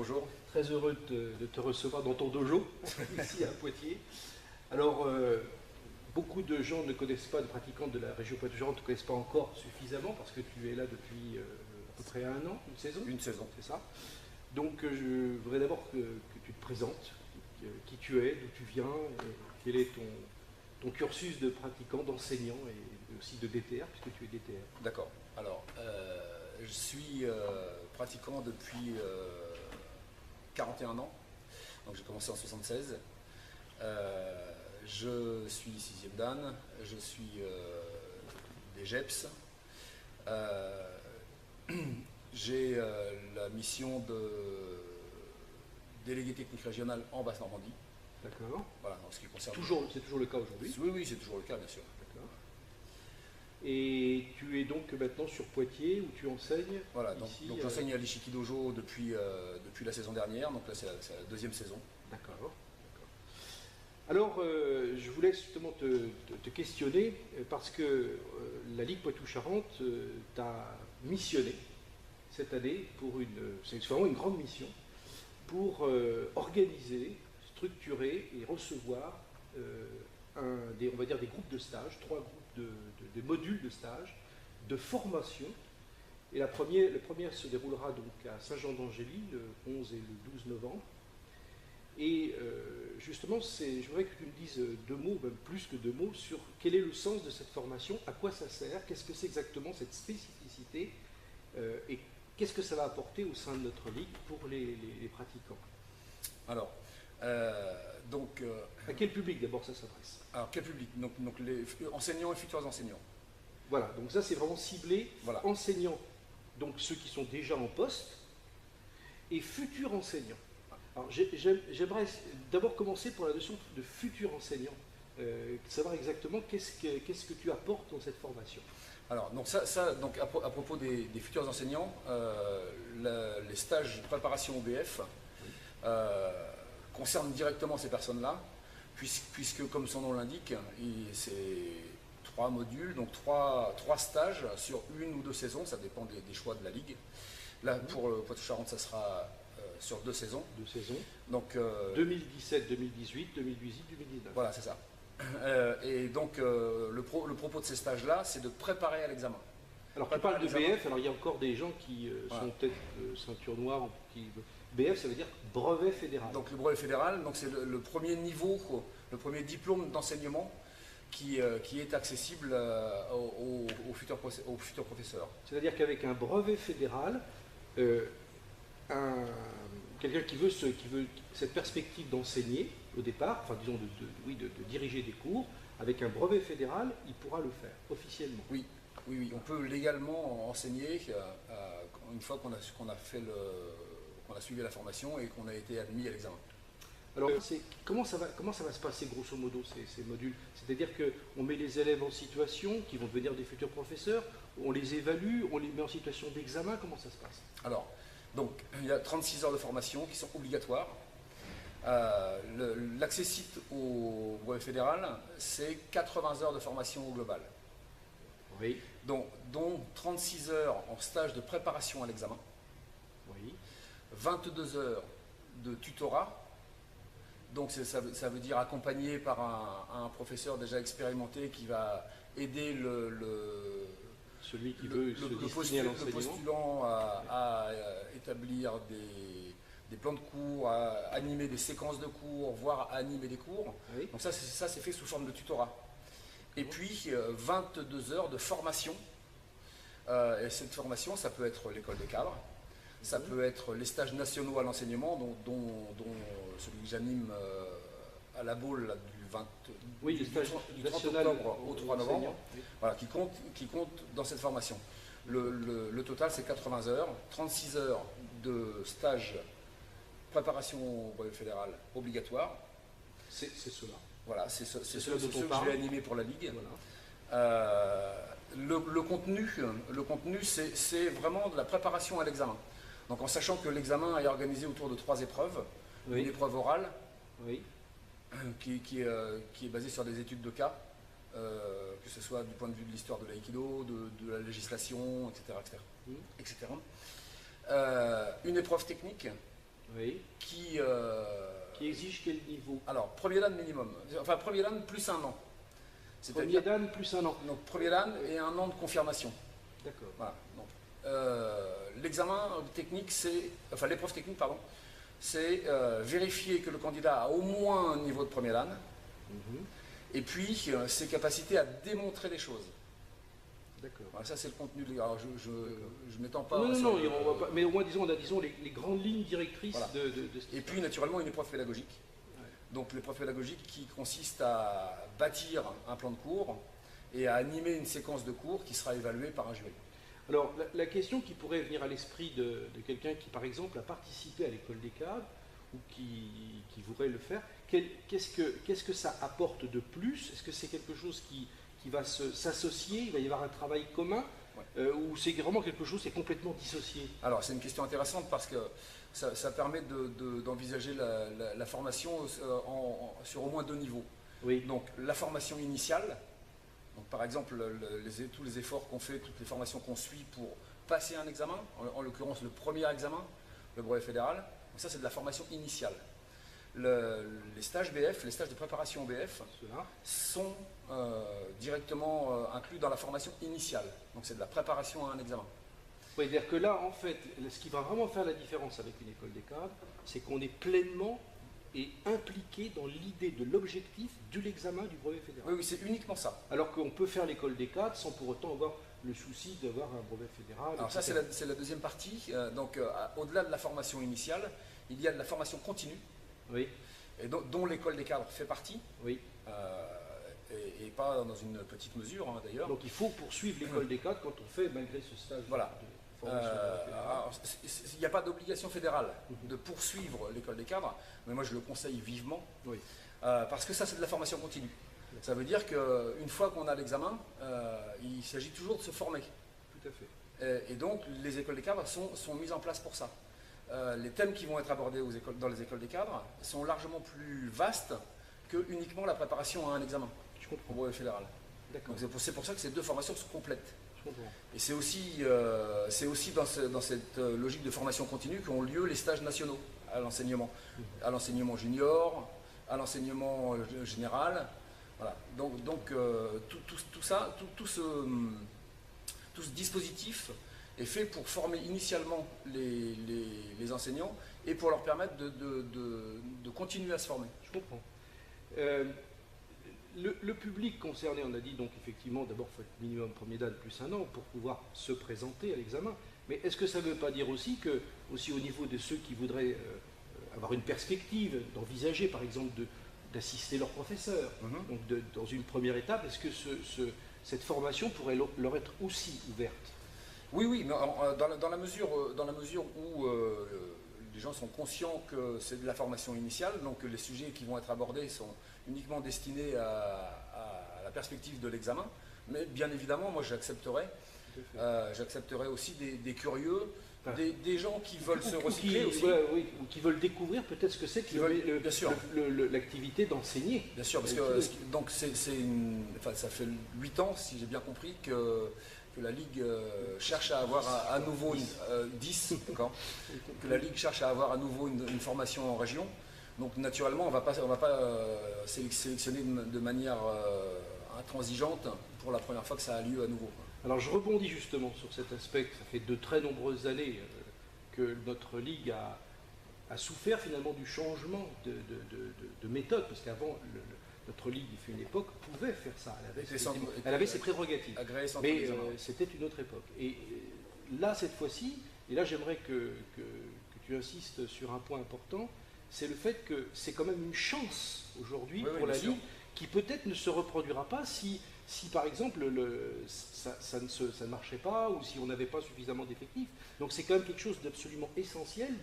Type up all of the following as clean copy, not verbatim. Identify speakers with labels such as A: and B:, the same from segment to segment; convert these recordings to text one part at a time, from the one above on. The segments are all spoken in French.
A: bonjour.
B: Très heureux de te recevoir dans ton dojo, ici à Poitiers. Alors, beaucoup de gens ne connaissent pas, de pratiquants de la région Poitou-Charentes ne te connaissent pas encore suffisamment parce que tu es là depuis à peu près 1 an, une saison.
A: Une saison.
B: C'est ça. Donc, je voudrais d'abord que tu te présentes, qui tu es, d'où tu viens, quel est ton cursus de pratiquant, d'enseignant et aussi de DTR, puisque tu es DTR.
A: D'accord. Alors, je suis pratiquant depuis 41 ans. Donc j'ai commencé en 76. Je suis 6e Dan, je suis des GEPS. J'ai la mission de délégué technique régional en Basse-Normandie.
B: D'accord.
A: Voilà, en ce qui concerne.
B: C'est toujours le cas aujourd'hui.
A: Oui, c'est toujours le cas, bien sûr.
B: D'accord. Et tu es donc maintenant sur Poitiers où tu enseignes.
A: Voilà, donc j'enseigne à l'Ishiki Dojo depuis la saison dernière, donc là c'est la 2e saison.
B: D'accord. Alors, je voulais justement te questionner parce que la Ligue Poitou-Charentes t'a missionné cette année pour c'est vraiment une grande mission pour organiser, structurer et recevoir on va dire des groupes de stage, 3 groupes de modules de stage, de formation. Et la première se déroulera donc à Saint-Jean-d'Angély le 11 et le 12 novembre. Et justement, je voudrais que tu me dises 2 mots, même plus que 2 mots, sur quel est le sens de cette formation, à quoi ça sert, qu'est-ce que c'est exactement cette spécificité, et qu'est-ce que ça va apporter au sein de notre ligue pour les pratiquants.
A: Alors,
B: à quel public d'abord ça s'adresse?
A: Alors, quel public? Donc les enseignants et futurs enseignants.
B: Voilà, donc ça c'est vraiment ciblé,
A: voilà.
B: Enseignants, donc ceux qui sont déjà en poste, et futurs enseignants. Alors j'aimerais d'abord commencer pour la notion de futur enseignant, savoir exactement qu'est-ce que tu apportes dans cette formation.
A: Alors, donc à propos des futurs enseignants, les stages de préparation OBF concernent directement ces personnes-là, puisque comme son nom l'indique, c'est 3 modules, donc 3 stages sur 1 ou 2 saisons, ça dépend des choix de la Ligue. Là, pour le Poitou-Charentes, ça sera sur 2 saisons.
B: 2 saisons.
A: Donc
B: 2017, 2018, 2018, 2019.
A: Voilà, c'est ça. Et donc le propos de ces stages-là, c'est de préparer à l'examen.
B: Alors tu parles de BF, alors il y a encore des gens qui sont peut-être ceinture noire. BF, ça veut dire brevet fédéral.
A: Donc le brevet fédéral, donc c'est le premier niveau, le premier diplôme d'enseignement qui est accessible aux futurs professeurs.
B: C'est-à-dire qu'avec un brevet fédéral, quelqu'un qui veut cette perspective d'enseigner au départ, enfin disons de diriger des cours, avec un brevet fédéral, il pourra le faire officiellement.
A: Oui, on peut légalement enseigner une fois qu'on a suivi la formation et qu'on a été admis à l'examen.
B: Alors, comment ça va se passer grosso modo ces modules? C'est-à-dire qu'on met les élèves en situation, qui vont devenir des futurs professeurs, on les évalue, on les met en situation d'examen, comment ça se passe?
A: Alors, donc, il y a 36 heures de formation qui sont obligatoires. L'accessite au brevet fédéral, c'est 80 heures de formation au global.
B: Oui.
A: Dont 36 heures en stage de préparation à l'examen.
B: Oui.
A: 22 heures de tutorat. Donc ça veut dire accompagné par un professeur déjà expérimenté qui va aider
B: celui qui veut
A: le postulant à établir des plans de cours, à animer des séquences de cours, voire à animer des cours.
B: Oui.
A: Donc ça c'est fait sous forme de tutorat. Et puis 22 heures de formation. Et cette formation, ça peut être l'école des cadres, ça peut être les stages nationaux à l'enseignement, dont celui que j'anime à la Baule du 30 octobre au 3 novembre, voilà, qui compte dans cette formation. Le total, c'est 80 heures, 36 heures de stage préparation au brevet fédéral obligatoire.
B: C'est cela.
A: Voilà, c'est ceux que je vais animer pour la Ligue.
B: Voilà.
A: Le contenu, c'est vraiment de la préparation à l'examen. Donc en sachant que l'examen est organisé autour de 3 épreuves. Oui. Une épreuve orale, oui. qui est basée sur des études de cas, que ce soit du point de vue de l'histoire de l'aïkido, de la législation, etc. Une épreuve technique
B: Oui.
A: qui...
B: Qui exige quel niveau?
A: alors, premier LAN minimum. Enfin, premier LAN plus un an.
B: Premier Dan plus un an.
A: Donc, premier LAN et un an de confirmation.
B: D'accord.
A: Voilà. Donc, l'examen technique, enfin l'épreuve technique, pardon, c'est vérifier que le candidat a au moins un niveau de premier LAN, et puis ses capacités à démontrer les choses.
B: D'accord.
A: Voilà, ça c'est le contenu. Alors je m'étends pas.
B: Non, on va pas, mais au moins disons, on a les grandes lignes directrices
A: voilà.
B: de ce
A: et puis naturellement une épreuve pédagogique. Ouais. Donc l'épreuve pédagogique qui consiste à bâtir un plan de cours et à animer une séquence de cours qui sera évaluée par un jury.
B: Alors la question qui pourrait venir à l'esprit de quelqu'un qui par exemple a participé à l'école des cadres ou qui voudrait le faire, qu'est-ce que ça apporte de plus? Est-ce que c'est quelque chose qui va s'associer, il va y avoir un travail commun, ouais. Ou c'est vraiment quelque chose qui est complètement dissocié?
A: Alors c'est une question intéressante parce que ça permet d'envisager la formation sur au moins deux niveaux.
B: Oui.
A: Donc la formation initiale, donc, par exemple tous les efforts qu'on fait, toutes les formations qu'on suit pour passer un examen, en l'occurrence le premier examen, le brevet fédéral, donc ça c'est de la formation initiale. Les stages BF, les stages de préparation BF, sont directement inclus dans la formation initiale. Donc c'est de la préparation à un examen.
B: Oui, c'est-à-dire que là, en fait, ce qui va vraiment faire la différence avec une école des cadres, c'est qu'on est pleinement et impliqué dans l'idée de l'objectif de l'examen du brevet fédéral.
A: Oui, c'est uniquement ça.
B: Alors qu'on peut faire l'école des cadres sans pour autant avoir le souci d'avoir un brevet fédéral.
A: Alors ça, c'est la deuxième partie. Donc au-delà de la formation initiale, il y a de la formation continue.
B: Oui.
A: Et dont l'école des cadres fait partie,
B: oui.
A: Et pas dans une petite mesure hein, d'ailleurs.
B: Donc il faut poursuivre l'école des cadres quand on fait malgré ce stage
A: voilà.
B: de formation.
A: Il n'y a pas d'obligation fédérale de poursuivre l'école des cadres, mais moi je le conseille vivement,
B: oui.
A: Parce que ça c'est de la formation continue. Ça veut dire qu'une fois qu'on a l'examen, il s'agit toujours de se former.
B: Tout à fait.
A: Et donc les écoles des cadres sont mises en place pour ça. Les thèmes qui vont être abordés dans les écoles des cadres sont largement plus vastes que uniquement la préparation à un examen au brevet fédéral. C'est pour ça que ces deux formations sont complètes.
B: Je comprends.
A: Et c'est aussi dans cette logique de formation continue qu'ont lieu les stages nationaux à l'enseignement junior, à l'enseignement général. Voilà. Donc tout ce dispositif est fait pour former initialement les enseignants et pour leur permettre de continuer à se former.
B: Je comprends. Le public concerné, on a dit donc effectivement, d'abord il faut être minimum premier dan plus un an pour pouvoir se présenter à l'examen. Mais est-ce que ça ne veut pas dire aussi que, aussi au niveau de ceux qui voudraient avoir une perspective, d'envisager par exemple d'assister leurs professeurs, donc dans une première étape, est-ce que cette formation pourrait leur être aussi ouverte?
A: Oui, mais dans la mesure où les gens sont conscients que c'est de la formation initiale, donc les sujets qui vont être abordés sont uniquement destinés à la perspective de l'examen, mais bien évidemment, moi j'accepterais aussi des curieux, des gens qui veulent se recycler aussi.
B: Oui, ou qui veulent découvrir peut-être ce que c'est que l'activité d'enseigner.
A: Bien sûr, parce que donc ça fait 8 ans, si j'ai bien compris, que la Ligue cherche à avoir à nouveau 10, d'accord, que la Ligue cherche à avoir à nouveau une formation en région. Donc naturellement, on va pas sélectionner de manière intransigeante pour la première fois que ça a lieu à nouveau.
B: Alors je rebondis justement sur cet aspect. Ça fait de très nombreuses années que notre Ligue a souffert finalement du changement de méthode, parce qu'avant notre Ligue, il fait une époque, pouvait faire ça. Elle avait ses prérogatives. Mais c'était une autre époque. Et là, cette fois-ci, et là j'aimerais que tu insistes sur un point important, c'est le fait que c'est quand même une chance aujourd'hui pour la Ligue qui peut-être ne se reproduira pas si par exemple ça ne marchait pas ou si on n'avait pas suffisamment d'effectifs. Donc c'est quand même quelque chose d'absolument essentiel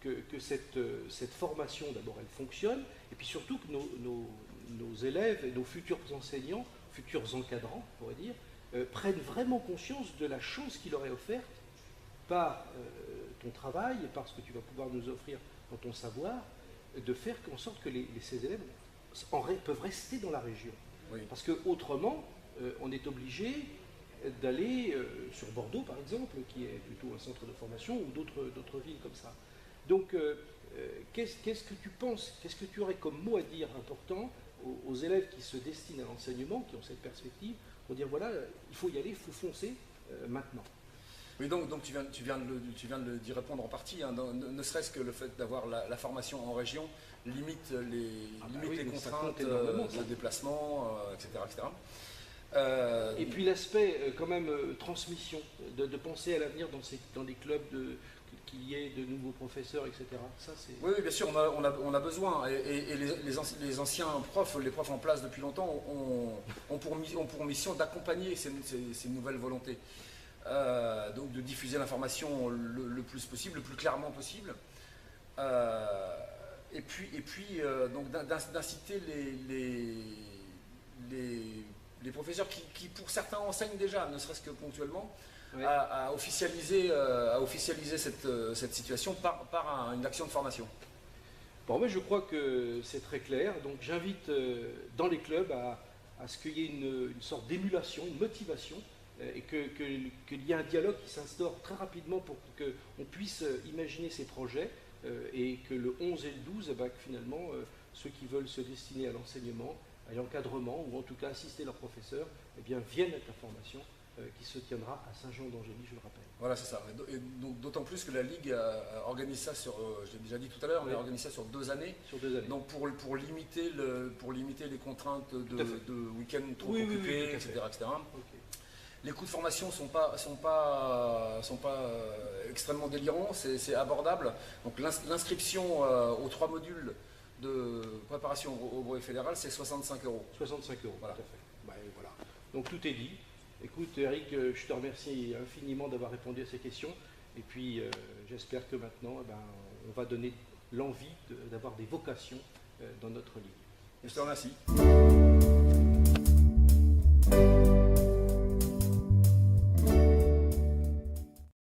B: que cette formation, d'abord, elle fonctionne, et puis surtout que nos élèves et nos futurs enseignants, futurs encadrants, on pourrait dire, prennent vraiment conscience de la chance qui leur est offerte par ton travail et par ce que tu vas pouvoir nous offrir dans ton savoir, de faire en sorte que ces élèves peuvent rester dans la région. Oui. Parce qu'autrement, on est obligé d'aller sur Bordeaux, par exemple, qui est plutôt un centre de formation, ou d'autres villes comme ça. Donc, qu'est-ce que tu penses, qu'est-ce que tu aurais comme mot à dire important aux élèves qui se destinent à l'enseignement, qui ont cette perspective, pour dire voilà, il faut y aller, il faut foncer maintenant.
A: Oui, donc tu viens d'y répondre en partie, hein, ne serait-ce que le fait d'avoir la formation en région limite les contraintes de déplacement, etc. etc.
B: Et puis l'aspect quand même transmission, de penser à l'avenir dans les clubs, qu'il y ait de nouveaux professeurs, etc. Ça,
A: oui, bien sûr, on a besoin. Et les anciens profs, les profs en place depuis longtemps, ont pour mission d'accompagner ces nouvelles volontés. Donc de diffuser l'information le plus possible, le plus clairement possible. Et puis donc d'inciter les professeurs qui pour certains enseignent déjà, ne serait-ce que ponctuellement, oui, à officialiser cette situation par une action de formation.
B: Bon, mais je crois que c'est très clair. Donc j'invite dans les clubs à ce qu'il y ait une sorte d'émulation, une motivation, et qu'il y ait un dialogue qui s'instaure très rapidement pour qu'on puisse imaginer ces projets, et que le 11 et le 12, que finalement, ceux qui veulent se destiner à l'enseignement, à l'encadrement, ou en tout cas assister leurs professeurs, eh bien, viennent à la formation qui se tiendra à Saint-Jean-d'Angély, je le rappelle.
A: Voilà, c'est ça. Et donc, d'autant plus que la Ligue organise ça sur, je l'ai déjà dit tout à l'heure, mais organise ça sur 2 années.
B: Sur 2 années.
A: Donc pour limiter les contraintes de week-end trop occupés, etc. etc.
B: Okay.
A: Les coûts de formation sont pas extrêmement délirants, c'est abordable. Donc l'inscription aux 3 modules de préparation au brevet fédéral, c'est 65 €.
B: 65 €,
A: voilà.
B: Tout à fait. Ben, voilà. Donc tout est dit. Écoute Eric, je te remercie infiniment d'avoir répondu à ces questions. Et puis j'espère que maintenant, on va donner l'envie d'avoir des vocations dans notre ligue.
A: Je te remercie.